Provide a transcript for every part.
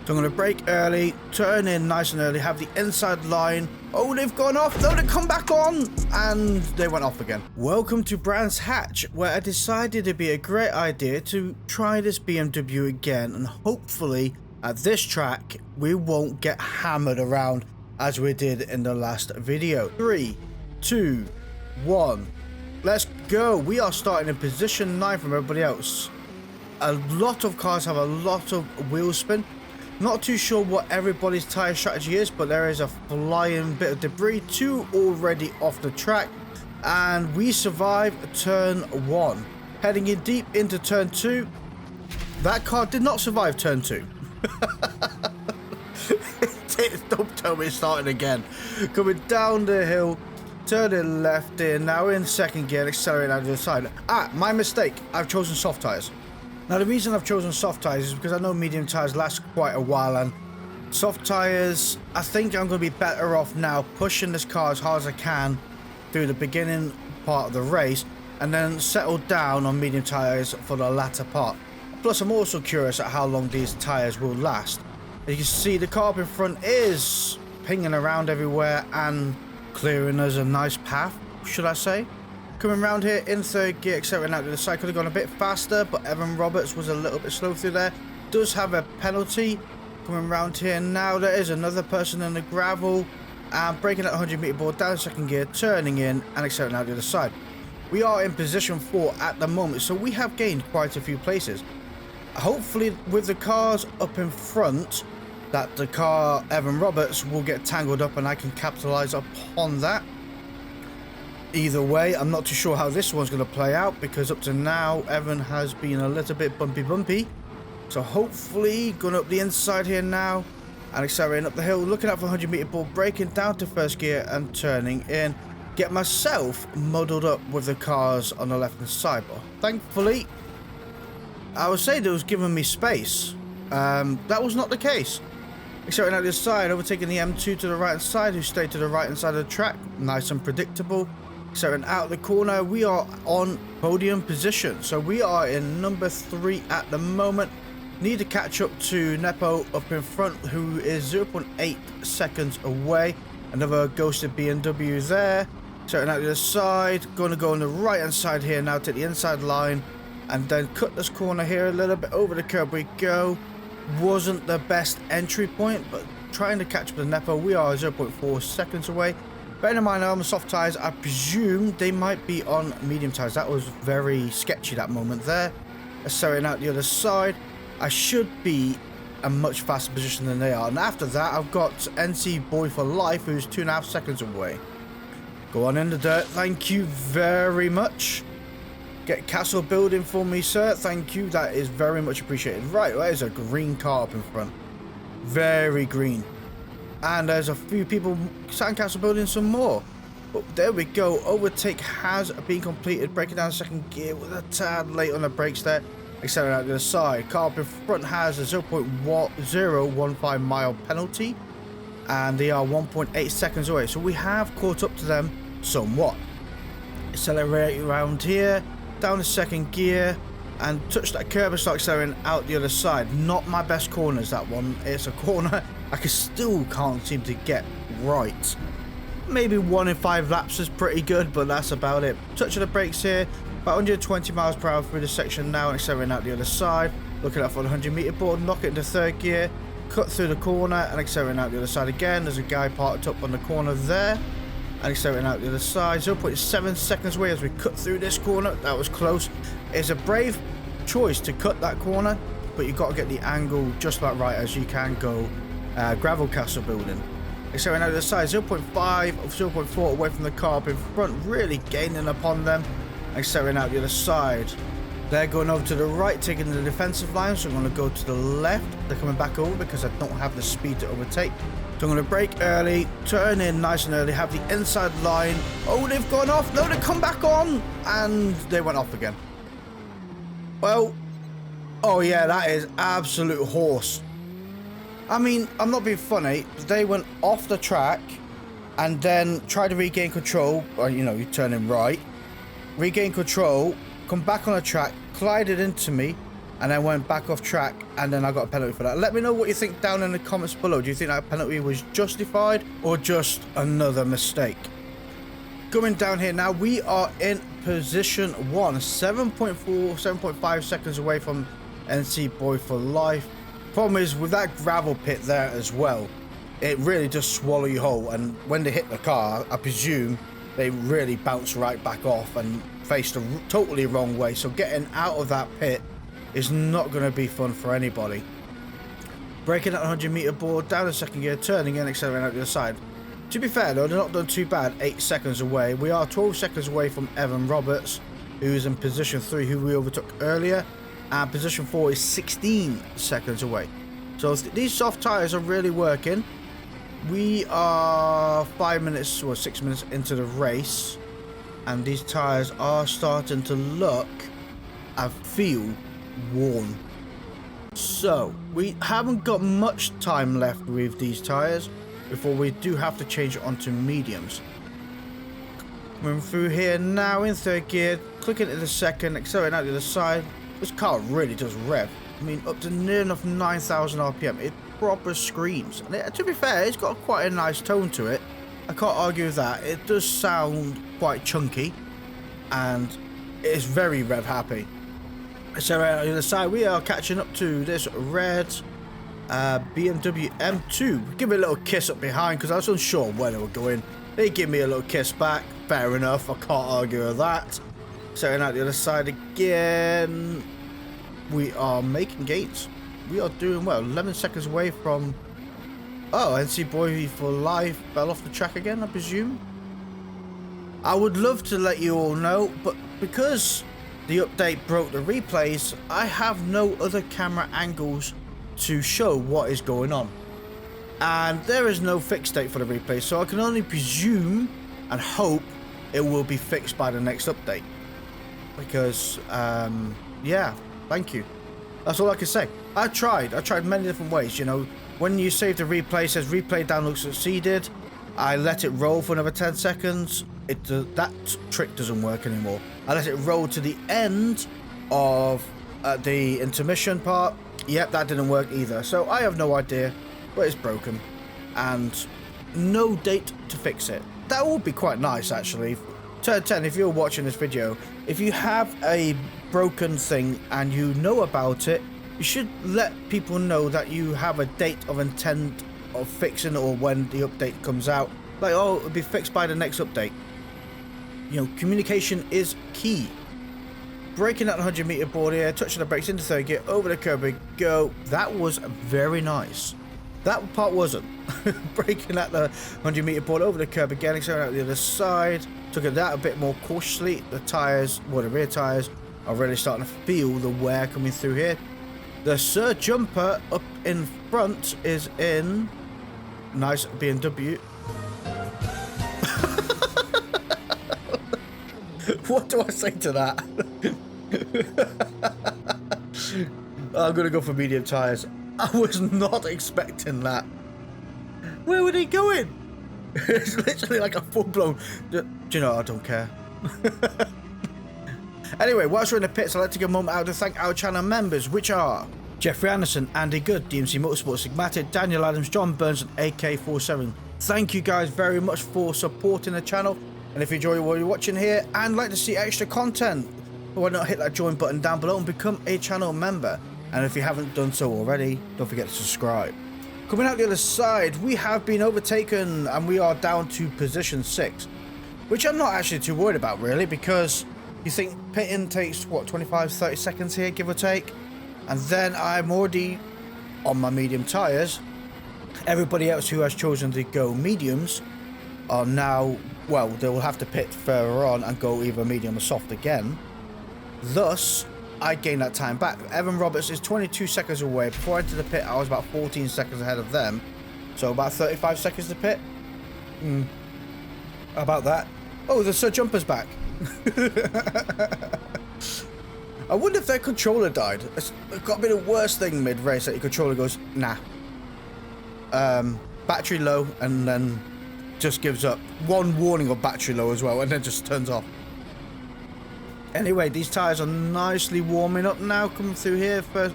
So I'm going to brake early, turn in nice and early, have the inside line. Oh, they've gone off. No, they come back on. And they went off again. Welcome to Brands Hatch, where I decided it'd be a great idea to try this BMW again. And hopefully, at this track, we won't get hammered around as we did in the last video. 3, 2, 1. Let's go. We are starting in position 9 from everybody else. A lot of cars have a lot of wheel spin. Not too sure what everybody's tyre strategy is, but there is a flying bit of debris. 2 already off the track. And we survive turn 1. Heading in deep into turn 2. That car did not survive turn 2. Don't tell me it's starting again. Coming down the hill. Turning left in. Now in second gear. Accelerating out to the side. My mistake. I've chosen soft tyres. Now, the reason I've chosen soft tyres is because I know medium tyres last quite a while, and soft tyres, I think I'm going to be better off now pushing this car as hard as I can through the beginning part of the race, and then settle down on medium tyres for the latter part. Plus, I'm also curious at how long these tyres will last. As you can see, the car up in front is pinging around everywhere and clearing us a nice path, should I say. Coming around here in third gear, accelerating out to the side. Could have gone a bit faster, but Evan Roberts was a little bit slow through there. Does have a penalty. Coming around here now, there is another person in the gravel. And breaking that 100-meter board down second gear, turning in and accelerating out to the side. We are in position 4 at the moment, so we have gained quite a few places. Hopefully, with the cars up in front, that the car Evan Roberts will get tangled up and I can capitalize upon that. Either way, I'm not too sure how this one's going to play out, because up to now, Evan has been a little bit bumpy. So hopefully, going up the inside here now, and accelerating up the hill, looking out for 100-meter board, braking down to first gear and turning in. Get myself muddled up with the cars on the left-hand side. But thankfully, I would say that it was giving me space. That was not the case. Accelerating out the side, overtaking the M2 to the right-hand side, who stayed to the right-hand side of the track. Nice and predictable. Accelerating out the corner, we are on podium position. So we are in number 3 at the moment. Need to catch up to Nepo up in front, who is 0.8 seconds away. Another ghosted BMW there. Accelerating out the side, going to go on the right-hand side here now, to the inside line. And then cut this corner here a little bit, over the curb we go. Wasn't the best entry point, but trying to catch up with Nepo. We are 0.4 seconds away. Bearing in mind I'm on soft tyres, I presume they might be on medium tyres. That was very sketchy, that moment there. Accelerating out the other side. I should be a much faster position than they are. And after that, I've got NC Boy for Life, who's 2.5 seconds away. Go on in the dirt. Thank you very much. Get castle building for me, sir. Thank you. That is very much appreciated. Right, there's a green car up in front. Very green. And there's a few people sandcastle building some more. But there we go. Overtake has been completed. Breaking down second gear with a tad late on the brakes there. Accelerating out to the side. Car up in front has a 0.015 mile penalty. And they are 1.8 seconds away. So we have caught up to them somewhat. Accelerate around here. Down the second gear. And touch that curb and start accelerating out the other side. Not my best corners, that one. It's a corner I still can't seem to get right. Maybe 1 in 5 laps is pretty good, but that's about it. Touch of the brakes here. About 120 miles per hour through the section now, and accelerating out the other side. Looking up for the 100-meter board, knock it into third gear. Cut through the corner and accelerating out the other side again. There's a guy parked up on the corner there. And accelerating out the other side. 0.7 seconds away as we cut through this corner. That was close. It's a brave choice to cut that corner, but you've got to get the angle just about right as you can go gravel castle building. Accelerating out the side. 0.5 of 0.4 away from the car up in front. Really gaining upon them. Accelerating out the other side. They're going over to the right, taking the defensive line, so I'm going to go to the left. They're coming back over because I don't have the speed to overtake. So I'm going to brake early, turn in nice and early, have the inside line. Oh, they've gone off. No, they come back on. And they went off again. Well, oh yeah, that is absolute horse. I mean, I'm not being funny. They went off the track and then tried to regain control. Or, you know, you turn in right. Regain control, come back on the track, collided into me, and then went back off track, and then I got a penalty for that. Let me know what you think down in the comments below. Do you think that penalty was justified or just another mistake? Coming down here now, we are in position 1, 7.5 seconds away from NC Boy for life. Problem is, with that gravel pit there as well, it really does swallow you whole, and when they hit the car, I presume they really bounce right back off and face the totally wrong way. So getting out of that pit is not going to be fun for anybody. Braking at 100-meter board, down the second gear, turning and accelerating out the other side. To be fair though, they're not done too bad, 8 seconds away. We are 12 seconds away from Evan Roberts, who is in position 3, who we overtook earlier. And position 4 is 16 seconds away. So these soft tyres are really working. We are 5 minutes or 6 minutes into the race, and these tyres are starting to look, I feel, worn. So we haven't got much time left with these tyres before we do have to change it onto mediums. Coming through here now in third gear, clicking into the second, accelerating out the other side. This car really does rev. I mean, up to near enough 9,000 RPM. It proper screams. And to be fair, it's got quite a nice tone to it. I can't argue with that. It does sound quite chunky, and it's very rev happy. So on the other side, we are catching up to this red BMW M2. Give me a little kiss up behind because I was unsure where they were going. They give me a little kiss back. Fair enough. I can't argue with that. Setting out the other side again. We are making gains. We are doing well. 11 seconds away from... Oh, NC Boy for life fell off the track again, I presume. I would love to let you all know, but because the update broke the replays, I have no other camera angles to show what is going on. And there is no fixed date for the replay, so I can only presume and hope it will be fixed by the next update. Because, yeah, thank you. That's all I can say. I tried many different ways, you know. When you save the replay, it says replay download succeeded. I let it roll for another 10 seconds. That trick doesn't work anymore. I let it roll to the end of the intermission part. Yep, that didn't work either. So I have no idea, but it's broken. And no date to fix it. That would be quite nice, actually. Turn 10, if you're watching this video, if you have a broken thing and you know about it, you should let people know that you have a date of intent of fixing or when the update comes out. Like, oh, it'll be fixed by the next update. You know, communication is key. Braking at 100-meter board here, touching the brakes into third gear, over the curb we go. That was very nice. That part wasn't. Braking at the 100-meter board, over the curb again, accelerating out the other side. Took it out a bit more cautiously. The tyres, well, the rear tyres are really starting to feel the wear coming through here. The Sir Jumper up in front is in nice BMW. What do I say to that? I'm gonna go for medium tyres. I was not expecting that. Where were they going? It's literally like a full-blown... Do you know, I don't care. Anyway, whilst we're in the pits, I'd like to give a moment out to thank our channel members, which are Jeffrey Anderson, Andy Good, DMC Motorsport, Sigmatic, Daniel Adams, John Burns, and AK47. Thank you guys very much for supporting the channel. And if you enjoy what you're watching here and like to see extra content, why not hit that join button down below and become a channel member. And if you haven't done so already, don't forget to subscribe. Coming out the other side, we have been overtaken and we are down to position 6, which I'm not actually too worried about really, because you think pitting takes what, 25-30 seconds here, give or take, and then I'm already on my medium tyres. Everybody else who has chosen to go mediums are now, well, they will have to pit further on and go either medium or soft again. Thus, I gained that time back. Evan Roberts is 22 seconds away. Before I entered the pit, I was about 14 seconds ahead of them. So about 35 seconds to pit. How about that? Oh, the Sir Jumper's back. I wonder if their controller died. It's got to be the worst thing mid-race that your controller goes, nah. Battery low, and then just gives up. One warning of battery low as well, and then just turns off. Anyway, these tyres are nicely warming up now, coming through here, first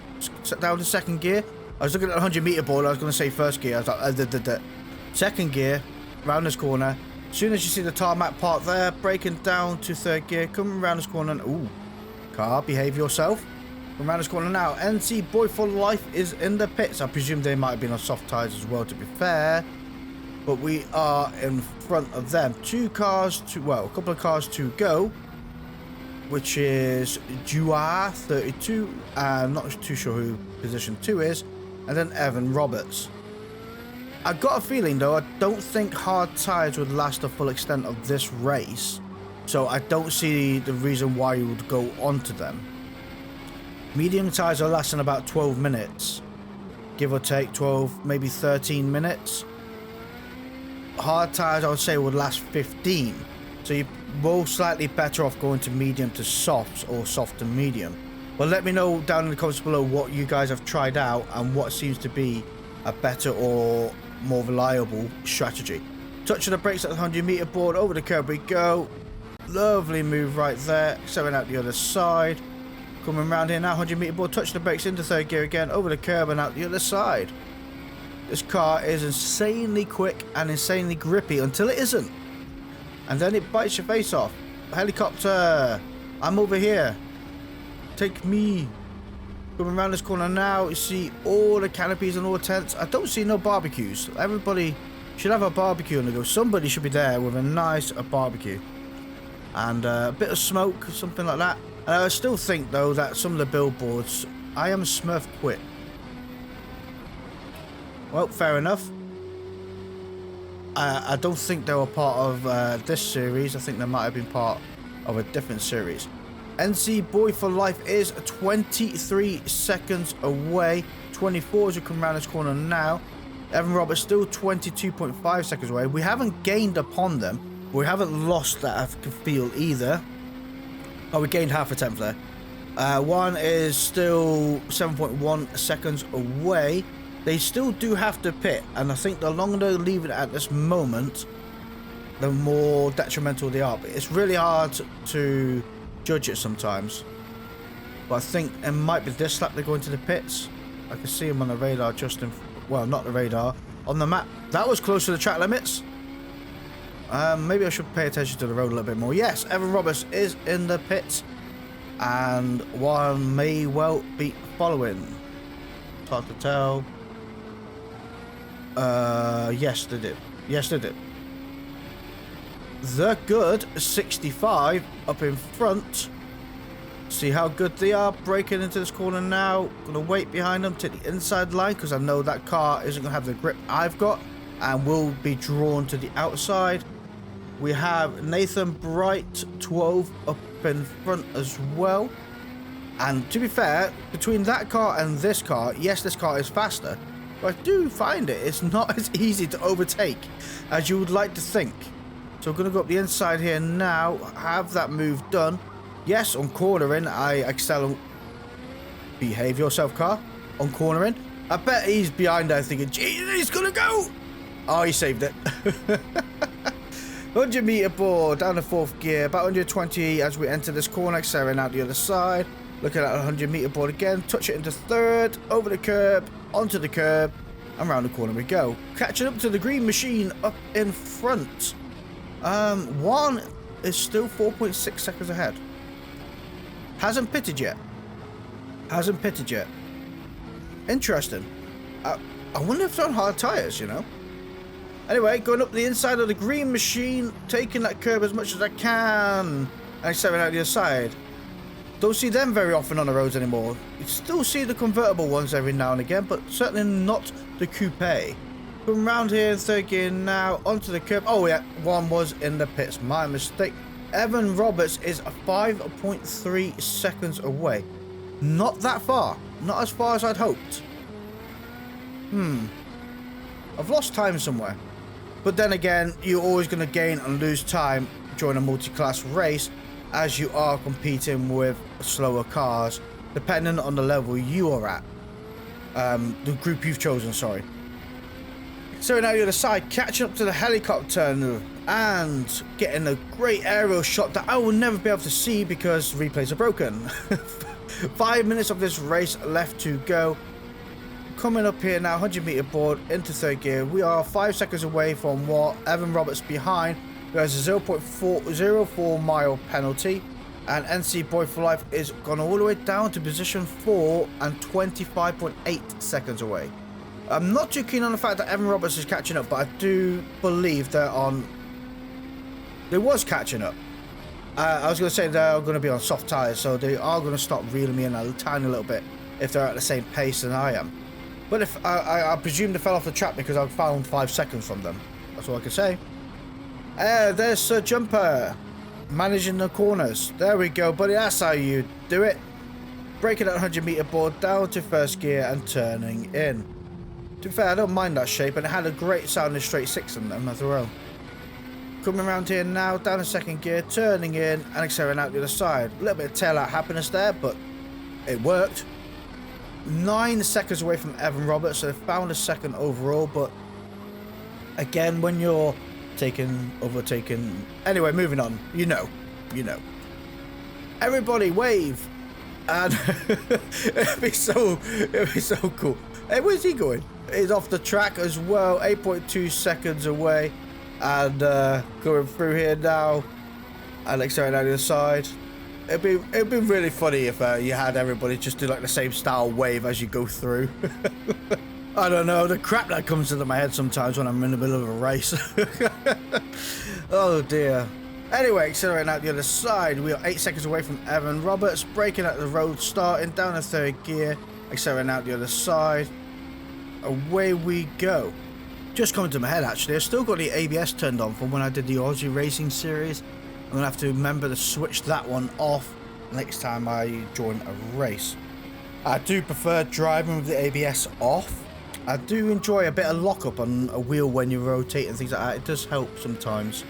down to second gear. I was looking at the 100-meter board, I was going to say first gear, I was like, second gear, round this corner. As soon as you see the tarmac part there, braking down to third gear, coming around this corner, and ooh, car, behave yourself. Come around this corner now, NC Boy for Life is in the pits. I presume they might have been on soft tyres as well, to be fair. But we are in front of them. A couple of cars to go, which is Juar 32. I'm not too sure who position 2 is. And then Evan Roberts. I got a feeling, though, I don't think hard tyres would last the full extent of this race. So I don't see the reason why you would go onto them. Medium tyres are lasting about 12 minutes. Give or take 12, maybe 13 minutes. Hard tyres, I would say, would last 15. So you're most likely better off going to medium to softs or soft to medium. But let me know down in the comments below what you guys have tried out and what seems to be a better or more reliable strategy. Touch of the brakes at the 100-meter board. Over the curb we go. Lovely move right there. Stepping out the other side. Coming around here now, 100-meter board, touch the brakes into third gear again, over the curb and out the other side. This car is insanely quick and insanely grippy until it isn't. And then it bites your face off. Helicopter, I'm over here. Take me. Coming around this corner now, you see all the canopies and all the tents. I don't see no barbecues. Everybody should have a barbecue on the go. Somebody should be there with a nice barbecue. And a bit of smoke, something like that. And I still think, though, that some of the billboards, I am Smurf quit. Well, fair enough. I don't think they were part of this series. I think they might have been part of a different series. NC Boy for Life is 23 seconds away. 24 as we come around this corner now. Evan Roberts still 22.5 seconds away. We haven't gained upon them. We haven't lost that feel either. Oh, we gained half a tenth there. One is still 7.1 seconds away. They still do have to pit, and I think the longer they leave it at this moment, the more detrimental they are. But it's really hard to judge it sometimes. But I think it might be this lap they're going to the pits. I can see them on the radar just in... Well, not the radar. On the map. That was close to the track limits. Maybe I should pay attention to the road a little bit more. Yes, Evan Roberts is in the pits. And one may well be following. It's hard to tell. Yes, they did. Yes, they did. The good 65 up in front. See how good they are. Breaking into this corner now. Gonna wait behind them to the inside line because I know that car isn't gonna have the grip I've got and will be drawn to the outside. We have Nathan Bright 12 up in front as well. And to be fair, between that car and this car, yes, this car is faster, but I do find it's not as easy to overtake as you would like to think. So we're going to go up the inside here now, have that move done. Yes, on cornering, I excel. Behave yourself, car. On cornering. I bet he's behind there thinking, geez, he's going to go. Oh, he saved it. 100-meter board, down to fourth gear, about 120 as we enter this corner, accelerating out the other side. Looking at a 100-meter board again, touch it into third, over the curb, onto the curb, and round the corner we go. Catching up to the green machine up in front. One is still 4.6 seconds ahead. Hasn't pitted yet. Hasn't pitted yet. Interesting. I wonder if they're on hard tyres, you know. Anyway, going up the inside of the green machine, taking that curb as much as I can, and accelerating out the other side. Don't see them very often on the roads anymore. You still see the convertible ones every now and again, but certainly not the coupe. Come round here in third gear now, onto the curb. Oh yeah, one was in the pits, my mistake. Evan Roberts is 5.3 seconds away. Not that far. Not as far as I'd hoped. I've lost time somewhere. But then again, you're always going to gain and lose time during a multi-class race as you are competing with slower cars, depending on the level you are at. The group you've chosen, sorry. So now the other side, catching up to the helicopter and getting a great aerial shot that I will never be able to see because replays are broken. 5 minutes of this race left to go. Coming up here now, 100-meter board into third gear. We are 5 seconds away from what Evan Roberts behind, who has a 0.04 mile penalty. And NC Boy for Life is gone all the way down to position 4 and 25.8 seconds away. I'm not too keen on the fact that Evan Roberts is catching up, but I do believe they're on... They was catching up. I was going to say they're going to be on soft tyres, so they are going to start reeling me in a tiny little bit if they're at the same pace than I am. But if I presume they fell off the track because I found 5 seconds from them. That's all I can say. There's Sir Jumper. Managing the corners. There we go, buddy. That's how you do it. Breaking that 100-meter board down to first gear and turning in. To be fair, I don't mind that shape, and it had a great sounding straight 6 in them as well. Coming around here now, down to second gear, turning in and accelerating out the other side. A little bit of tail out happiness there, but it worked. 9 seconds away from Evan Roberts, so they found a second overall, but again, when you're overtaken. Anyway, moving on. You know. Everybody wave, and it'd be so cool. Hey, where's he going? He's off the track as well. 8.2 seconds away, and going through here now. And accelerating out the other side. It'd be really funny if you had everybody just do like the same style wave as you go through. I don't know, the crap that comes into my head sometimes when I'm in the middle of a race. Oh dear. Anyway, accelerating out the other side. We are 8 seconds away from Evan Roberts. Braking out the road, starting down to third gear. Accelerating out the other side. Away we go. Just coming to my head actually, I've still got the ABS turned on from when I did the Aussie Racing Series. I'm going to have to remember to switch that one off next time I join a race. I do prefer driving with the ABS off. I do enjoy a bit of lockup on a wheel when you rotate and things like that. It does help sometimes.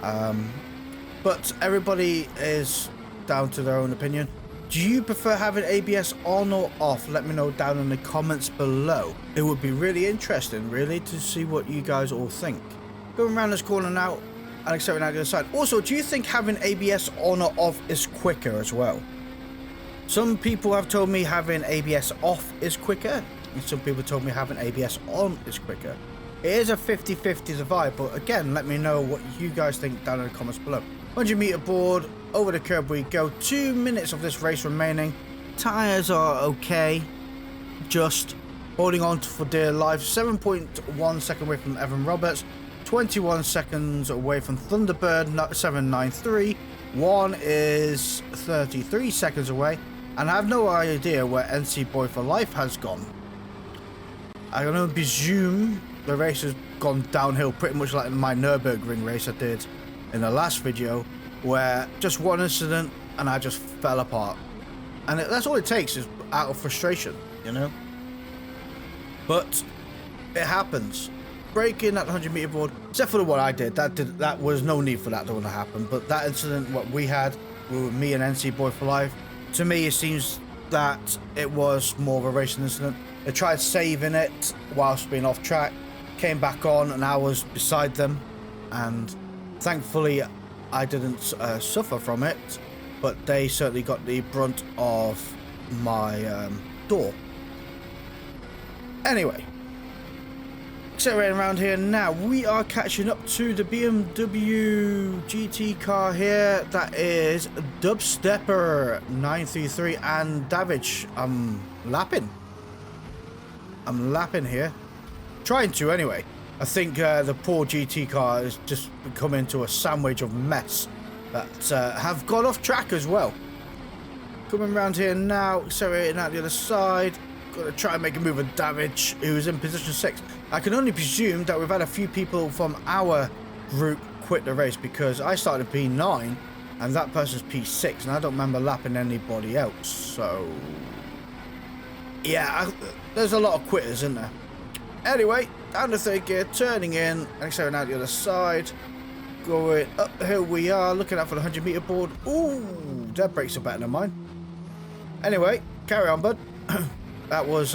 But everybody is down to their own opinion. Do you prefer having ABS on or off? Let me know down in the comments below. It would be really interesting, really, to see what you guys all think. Going around this corner now and accelerating out the other side. Also, do you think having ABS on or off is quicker as well? Some people have told me having ABS off is quicker. And some people told me having ABS on is quicker. It is a 50-50 divide, but again, let me know what you guys think down in the comments below. 100-meter board, over the curb we go. 2 minutes of this race remaining. Tyres are okay. Just holding on for dear life. 7.1 seconds away from Evan Roberts. 21 seconds away from Thunderbird 793. One is 33 seconds away. And I have no idea where NC Boy for Life has gone. I can only presume the race has gone downhill pretty much like my Nürburgring race I did in the last video, where just one incident and I just fell apart. And that's all it takes, is out of frustration, you know. But it happens. Breaking that 100-meter board, except for the one I did, that was no need for that to happen. But that incident, what we had with me and NC Boy for Life, to me it seems that it was more of a racing incident. They tried saving it whilst being off track, came back on, and I was beside them, and thankfully I didn't suffer from it, but they certainly got the brunt of my door. Anyway, accelerating around here now, we are catching up to the BMW GT car here. That is Dubstepper 933 and Davidge. I'm lapping here. Trying to anyway. I think the poor GT car has just become into a sandwich of mess that have gone off track as well. Coming around here now, accelerating out the other side. Got to try and make a move with Davidge, who's in position 6. I can only presume that we've had a few people from our group quit the race, because I started P9 and that person's P6, and I don't remember lapping anybody else. So yeah, there's a lot of quitters, isn't there? Anyway, down to third gear, turning in, and accelerating out the other side. Going up the hill we are, looking out for the 100-meter board. Ooh, their brakes are better than mine. Anyway, carry on, bud. That was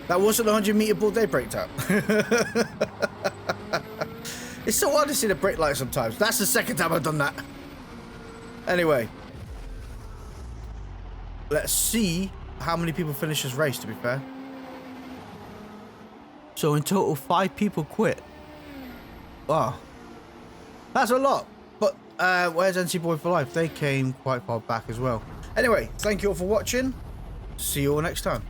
That wasn't a 100-meter ball day break time. It's so hard to see the brake light sometimes. That's the second time I've done that. Anyway. Let's see how many people finish this race, to be fair. So in total, 5 people quit. Wow. That's a lot. But where's NC Boy for Life? They came quite far back as well. Anyway, thank you all for watching. See you all next time.